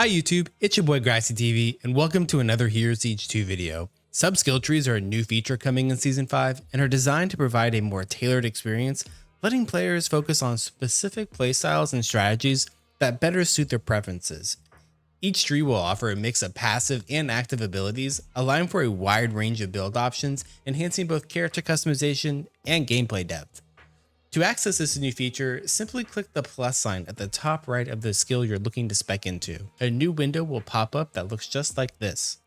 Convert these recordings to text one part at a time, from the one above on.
Hi YouTube, it's your boy Grassy TV, and welcome to another Heroes Siege 2 video. Sub-skill trees are a new feature coming in Season 5 and are designed to provide a more tailored experience, letting players focus on specific playstyles and strategies that better suit their preferences. Each tree will offer a mix of passive and active abilities, allowing for a wide range of build options, enhancing both character customization and gameplay depth. To access this new feature, simply click the plus sign at the top right of the skill you're looking to spec into. A new window will pop up that looks just like this.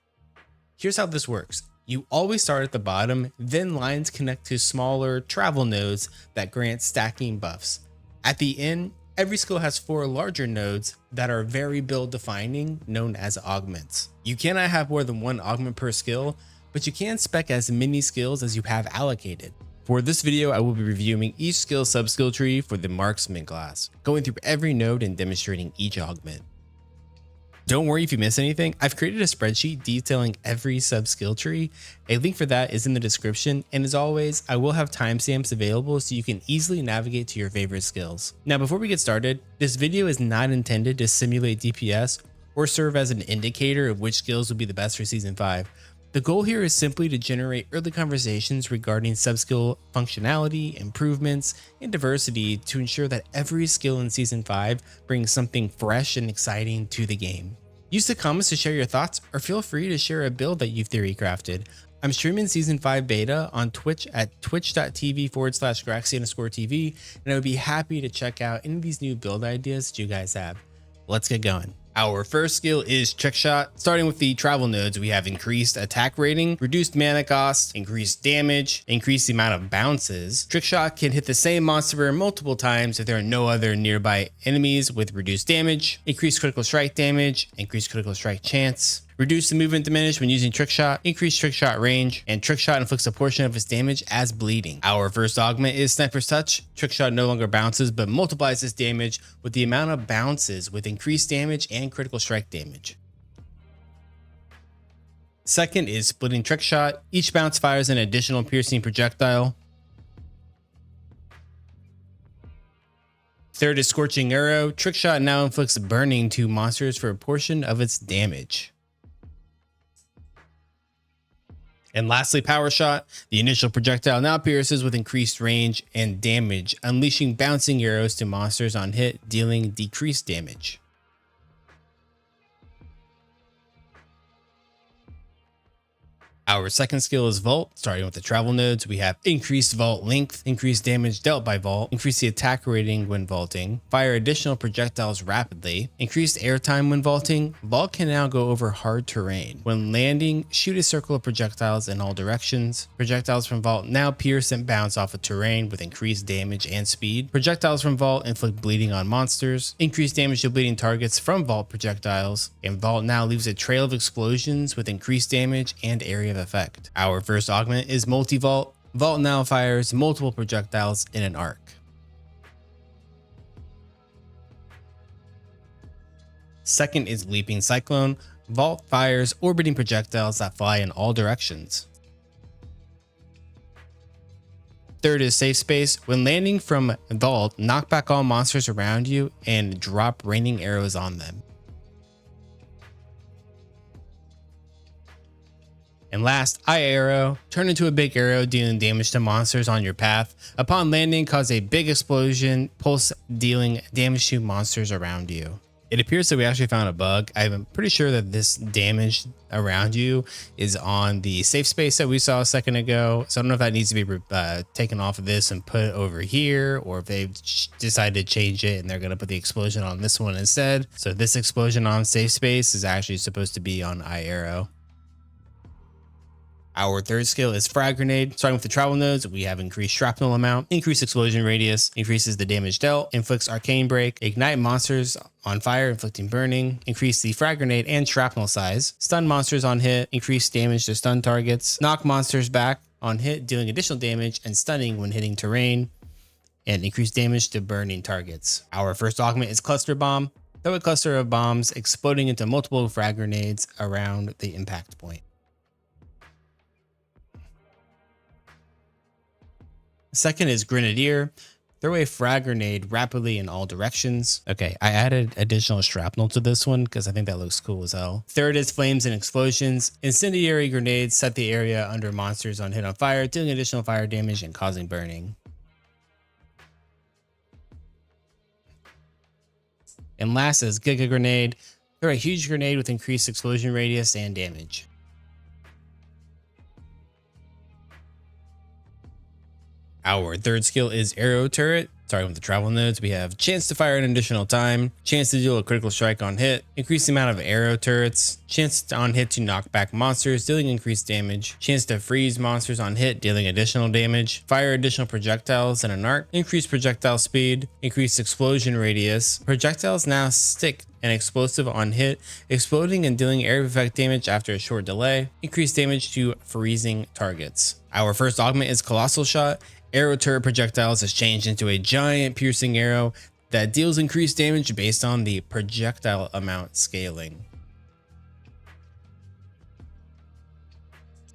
Here's how this works. You always start at the bottom, then lines connect to smaller travel nodes that grant stacking buffs. At the end, every skill has 4 larger nodes that are very build defining, known as augments. You cannot have more than 1 augment per skill, but you can spec as many skills as you have allocated. For this video, I will be reviewing each skill sub-skill tree for the Marksman class, going through every node and demonstrating each augment. Don't worry if you miss anything, I've created a spreadsheet detailing every sub-skill tree. A link for that is in the description, and as always, I will have timestamps available so you can easily navigate to your favorite skills. Now before we get started, this video is not intended to simulate DPS or serve as an indicator of which skills will be the best for Season 5. The goal here is simply to generate early conversations regarding sub-skill functionality, improvements, and diversity to ensure that every skill in Season 5 brings something fresh and exciting to the game. Use the comments to share your thoughts, or feel free to share a build that you've theory crafted. I'm streaming Season 5 beta on Twitch at twitch.tv/Graxy_TV, and I would be happy to check out any of these new build ideas that you guys have. Let's get going. Our first skill is Trickshot. Starting with the travel nodes, we have increased attack rating, reduced mana cost, increased damage, increased the amount of bounces. Trickshot can hit the same monster multiple times if there are no other nearby enemies with reduced damage, increased critical strike damage, increased critical strike chance, reduce the movement damage when using Trickshot, increase Trickshot range, and Trickshot inflicts a portion of its damage as bleeding. Our first augment is Sniper's Touch. Trickshot no longer bounces but multiplies its damage with the amount of bounces with increased damage and critical strike damage. Second is Splitting Trickshot. Each bounce fires an additional piercing projectile. Third is Scorching Arrow. Trickshot now inflicts burning to monsters for a portion of its damage. And lastly, Power Shot. The initial projectile now pierces with increased range and damage, unleashing bouncing arrows to monsters on hit, dealing decreased damage. Our second skill is Vault. Starting with the travel nodes, we have increased vault length, increased damage dealt by vault, increase the attack rating when vaulting, fire additional projectiles rapidly, increased airtime when vaulting. Vault can now go over hard terrain. When landing, shoot a circle of projectiles in all directions. Projectiles from vault now pierce and bounce off of terrain with increased damage and speed. Projectiles from vault inflict bleeding on monsters, increased damage to bleeding targets from vault projectiles, and vault now leaves a trail of explosions with increased damage and area of effect. Our first augment is Multi-Vault. Vault now fires multiple projectiles in an arc. Second is Leaping Cyclone. Vault fires orbiting projectiles that fly in all directions. Third is Safe Space. When landing from Vault, knock back all monsters around you and drop raining arrows on them. And last, Eye Arrow. Turn into a big arrow dealing damage to monsters on your path. Upon landing, cause a big explosion, pulse dealing damage to monsters around you. It appears that we actually found a bug. I'm pretty sure that this damage around you is on the safe space that we saw a second ago. So I don't know if that needs to be taken off of this and put over here, or if they've decided to change it and they're going to put the explosion on this one instead. So this explosion on safe space is actually supposed to be on Eye Arrow. Our third skill is Frag Grenade. Starting with the travel nodes, we have increased shrapnel amount, increased explosion radius, increases the damage dealt, inflicts arcane break, ignite monsters on fire, inflicting burning, increase the frag grenade and shrapnel size, stun monsters on hit, increase damage to stun targets, knock monsters back on hit, dealing additional damage and stunning when hitting terrain, and increase damage to burning targets. Our first augment is Cluster Bomb. Throw a cluster of bombs exploding into multiple frag grenades around the impact point. Second is Grenadier. Throw a frag grenade rapidly in all directions. Okay, I added additional shrapnel to this one because I think that looks cool as hell. Third is flames and explosions. Incendiary grenades set the area under monsters on hit on fire, dealing additional fire damage and causing burning. And last is Giga Grenade. Throw a huge grenade with increased explosion radius and damage. Our third skill is Arrow Turret. Starting with the travel nodes, we have chance to fire an additional time, chance to deal a critical strike on hit, increase the amount of arrow turrets, chance on hit to knock back monsters, dealing increased damage, chance to freeze monsters on hit, dealing additional damage, fire additional projectiles in an arc, increase projectile speed, increase explosion radius. Projectiles now stick and explosive on hit, exploding and dealing area effect damage after a short delay, increase damage to freezing targets. Our first augment is Colossal Shot. Arrow turret projectiles has changed into a giant piercing arrow that deals increased damage based on the projectile amount scaling.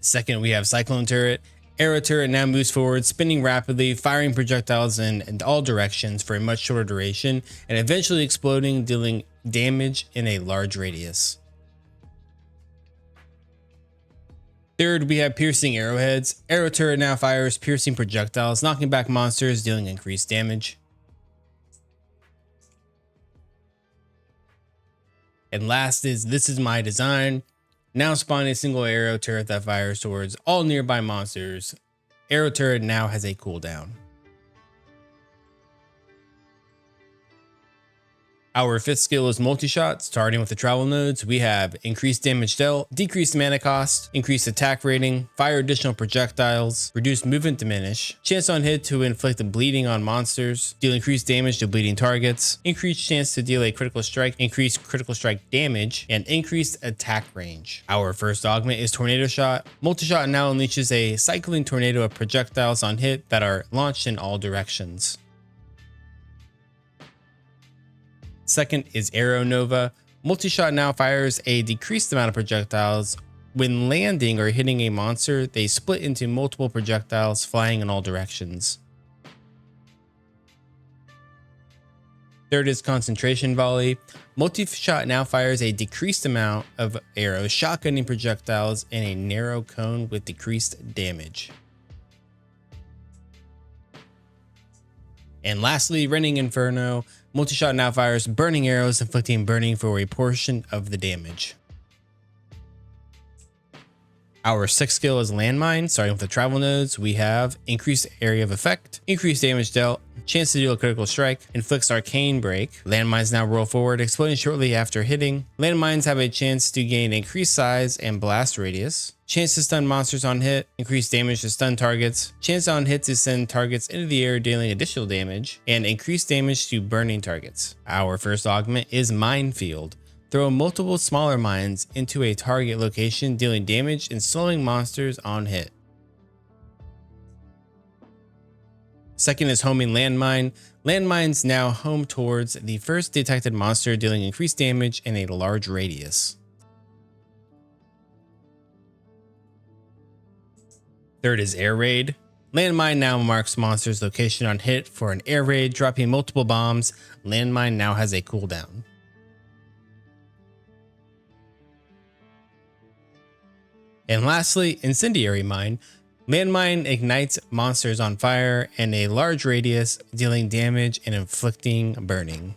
Second, we have Cyclone Turret. Arrow turret now moves forward, spinning rapidly, firing projectiles in all directions for a much shorter duration, and eventually exploding, dealing damage in a large radius. Third, we have Piercing Arrowheads. Arrow turret now fires piercing projectiles, knocking back monsters, dealing increased damage. And last is This Is My Design. Now spawn a single arrow turret that fires towards all nearby monsters. Arrow turret now has a cooldown. Our fifth skill is Multishot. Starting with the travel nodes, we have increased damage dealt, decreased mana cost, increased attack rating, fire additional projectiles, reduced movement diminish, chance on hit to inflict bleeding on monsters, deal increased damage to bleeding targets, increased chance to deal a critical strike, increased critical strike damage, and increased attack range. Our first augment is Tornado Shot. Multishot now unleashes a cycling tornado of projectiles on hit that are launched in all directions. Second is Arrow Nova. Multishot now fires a decreased amount of projectiles. When landing or hitting a monster, they split into multiple projectiles flying in all directions. Third is Concentration Volley. Multishot now fires a decreased amount of arrows, shotgunning projectiles in a narrow cone with decreased damage. And lastly, Rending Inferno. Multishot now fires burning arrows, inflicting burning for a portion of the damage. Our sixth skill is Landmine. Starting with the travel nodes, we have increased area of effect, increased damage dealt, chance to deal a critical strike, inflicts arcane break. Landmines now roll forward, exploding shortly after hitting. Landmines have a chance to gain increased size and blast radius, chance to stun monsters on hit, increased damage to stun targets, chance on hit to send targets into the air dealing additional damage, and increased damage to burning targets. Our first augment is Minefield. Throw multiple smaller mines into a target location, dealing damage and slowing monsters on hit. Second is Homing Landmine. Landmines now home towards the first detected monster, dealing increased damage in a large radius. Third is Air Raid. Landmine now marks monster's location on hit for an air raid, dropping multiple bombs. Landmine now has a cooldown. And lastly, Incendiary Mine. Landmine ignites monsters on fire in a large radius, dealing damage and inflicting burning.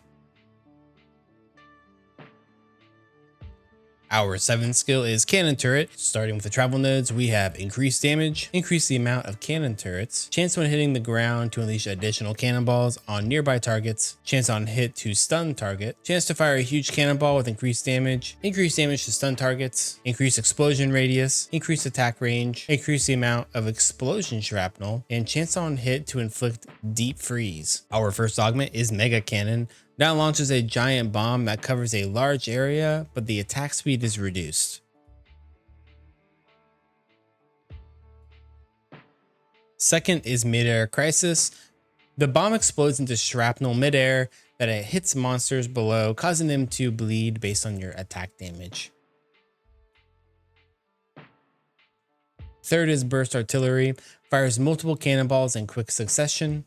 Our seventh skill is Cannon Turret. Starting with the travel nodes, we have increased damage, increase the amount of cannon turrets, chance when hitting the ground to unleash additional cannonballs on nearby targets, chance on hit to stun target, chance to fire a huge cannonball with increased damage to stun targets, increase explosion radius, increase attack range, increase the amount of explosion shrapnel, and chance on hit to inflict deep freeze. Our first augment is Mega Cannon. Now launches a giant bomb that covers a large area, but the attack speed is reduced. Second is Midair Crisis. The bomb explodes into shrapnel midair that it hits monsters below, causing them to bleed based on your attack damage. Third is Burst Artillery. Fires multiple cannonballs in quick succession.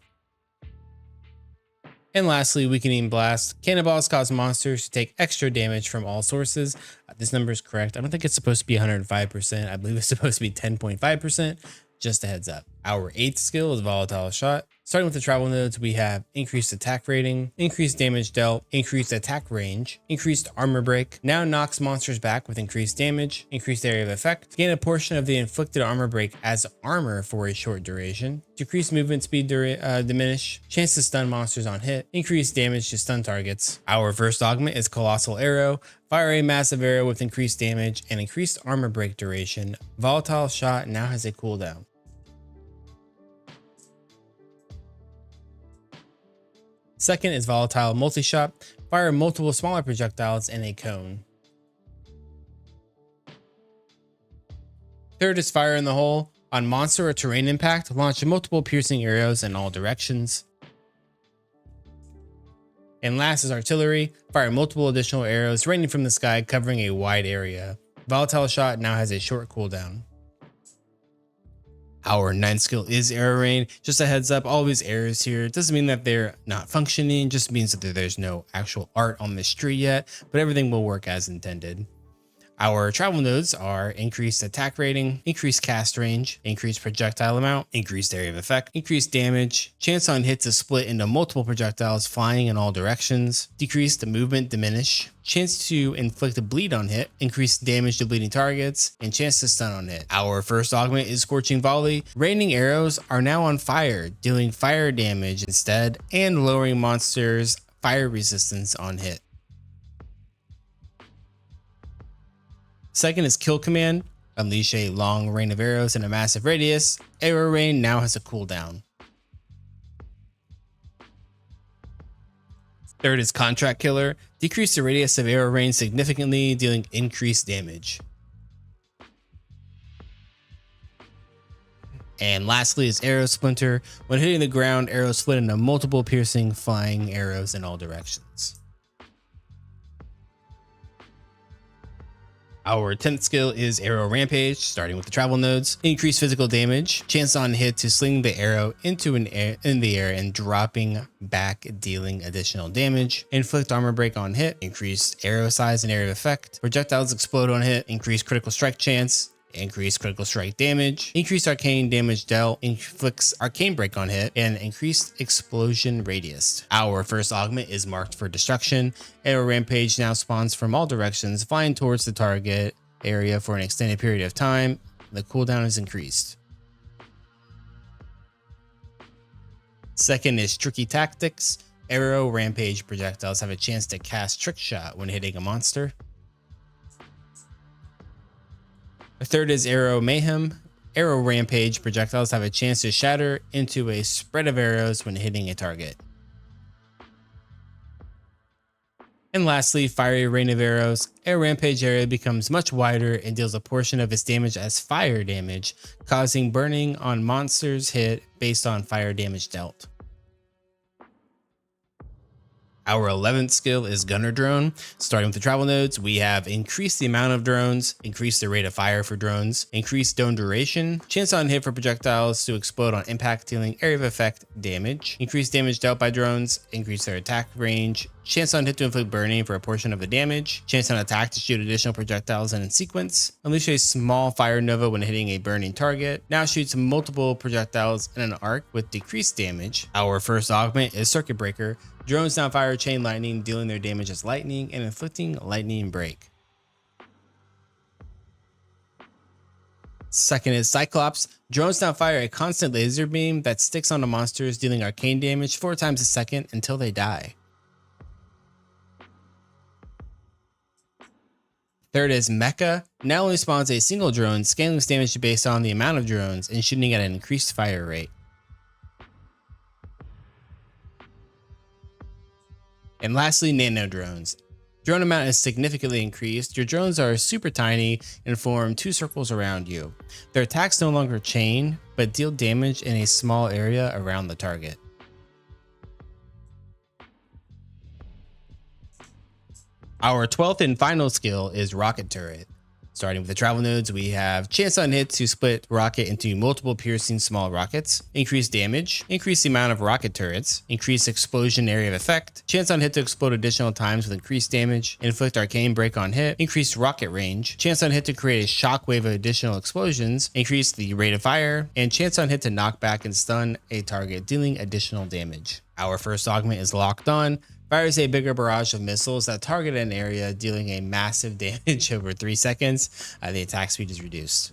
And lastly, Weakening Blast. Cannonballs cause monsters to take extra damage from all sources. This number is correct. I don't think it's supposed to be 105%. I believe it's supposed to be 10.5%. Just a heads up. Our 8th skill is Volatile Shot. Starting with the travel nodes, we have increased attack rating, increased damage dealt, increased attack range, increased armor break, now knocks monsters back with increased damage, increased area of effect, gain a portion of the inflicted armor break as armor for a short duration, decreased movement speed diminish, chance to stun monsters on hit, increased damage to stun targets. Our first augment is Colossal Arrow. Fire a massive arrow with increased damage and increased armor break duration. Volatile Shot now has a cooldown. Second is Volatile Multishot. Fire multiple smaller projectiles in a cone. Third is Fire in the Hole. On monster or terrain impact, launch multiple piercing arrows in all directions. And last is Artillery. Fire multiple additional arrows raining from the sky, covering a wide area. Volatile Shot now has a short cooldown. Our 9th skill is Arrow Rain. Just a heads up, all of these arrows here, it doesn't mean that they're not functioning, just means that there's no actual art on this tree yet, but everything will work as intended. Our travel nodes are increased attack rating, increased cast range, increased projectile amount, increased area of effect, increased damage, chance on hit to split into multiple projectiles flying in all directions, decreased movement diminish, chance to inflict a bleed on hit, increased damage to bleeding targets, and chance to stun on hit. Our first augment is Scorching Volley. Raining arrows are now on fire, dealing fire damage instead, and lowering monsters' fire resistance on hit. Second is Kill Command. Unleash a long rain of arrows in a massive radius. Arrow Rain now has a cooldown. Third is Contract Killer. Decrease the radius of arrow rain significantly, dealing increased damage. And lastly is Arrow Splinter. When hitting the ground, arrows split into multiple piercing, flying arrows in all directions. Our 10th skill is Arrow Rampage, starting with the travel nodes. Increase physical damage, chance on hit to sling the arrow in the air and dropping back, dealing additional damage. Inflict armor break on hit, increased arrow size and area of effect. Projectiles explode on hit, increased critical strike chance, increased critical strike damage, increased arcane damage dealt, inflicts arcane break on hit, and increased explosion radius. Our first augment is marked for destruction. Arrow Rampage now spawns from all directions, flying towards the target area for an extended period of time. The cooldown is increased. Second is Tricky Tactics. Arrow Rampage projectiles have a chance to cast Trickshot when hitting a monster. The third is Arrow Mayhem. Arrow Rampage projectiles have a chance to shatter into a spread of arrows when hitting a target. And lastly, Fiery Rain of Arrows. Arrow Rampage area becomes much wider and deals a portion of its damage as fire damage, causing burning on monsters hit based on fire damage dealt. Our 11th skill is Gunner Drone. Starting with the travel nodes, we have increased the amount of drones, increased the rate of fire for drones, increased stone duration, chance on hit for projectiles to explode on impact, dealing area of effect damage, increased damage dealt by drones, increase their attack range, chance on hit to inflict burning for a portion of the damage, chance on attack to shoot additional projectiles in sequence, unleash a small fire nova when hitting a burning target, now shoots multiple projectiles in an arc with decreased damage. Our first augment is Circuit Breaker. Drones now fire chain lightning, dealing their damage as lightning and inflicting lightning break. Second is Cyclops. Drones now fire a constant laser beam that sticks onto monsters, dealing arcane damage 4 times a second until they die. Third is Mecha. Now only spawns a single drone, scaling its damage based on the amount of drones and shooting at an increased fire rate. And lastly, Nano Drones. Drone amount is significantly increased. Your drones are super tiny and form 2 circles around you. Their attacks no longer chain, but deal damage in a small area around the target. Our 12th and final skill is Rocket Turret. Starting with the travel nodes, we have chance on hit to split rocket into multiple piercing small rockets, increase damage, increase the amount of rocket turrets, increase explosion area of effect, chance on hit to explode additional times with increased damage, inflict arcane break on hit, increase rocket range, chance on hit to create a shockwave of additional explosions, increase the rate of fire, and chance on hit to knock back and stun a target, dealing additional damage. Our first augment is Locked On. Fires a bigger barrage of missiles that target an area, dealing a massive damage over 3 seconds. The attack speed is reduced.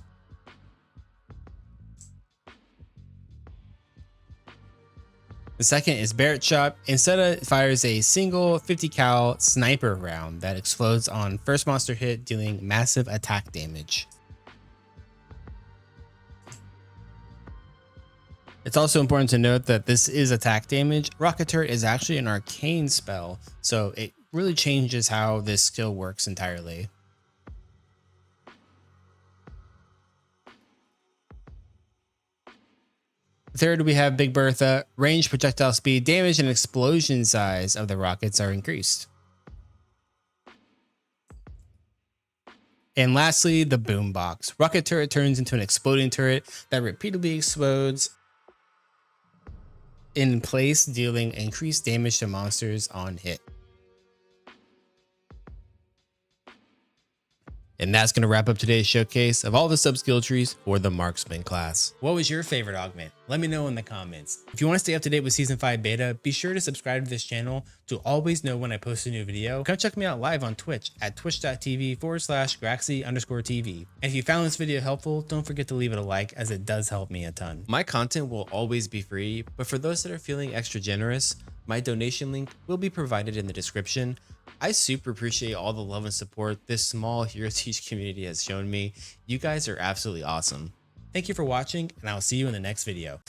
The second is Barrett Shot. Instead, it fires a single 50 cal sniper round that explodes on first monster hit, dealing massive attack damage. It's also important to note that this is attack damage. Rocket Turret is actually an arcane spell, so it really changes how this skill works entirely. Third, we have Big Bertha. Range, projectile speed, damage, and explosion size of the rockets are increased. And lastly, the Boombox. Rocket Turret turns into an exploding turret that repeatedly explodes in place, dealing increased damage to monsters on hit. And that's going to wrap up today's showcase of all the sub-skill trees for the Marksman class. What was your favorite augment? Let me know in the comments. If you want to stay up to date with Season 5 beta, be sure to subscribe to this channel to always know when I post a new video. Come check me out live on Twitch at twitch.tv/Graxy_TV. And if you found this video helpful, don't forget to leave it a like, as it does help me a ton. My content will always be free, but for those that are feeling extra generous, my donation link will be provided in the description. I super appreciate all the love and support this small Hero Teach community has shown me. You guys are absolutely awesome. Thank you for watching, and I will see you in the next video.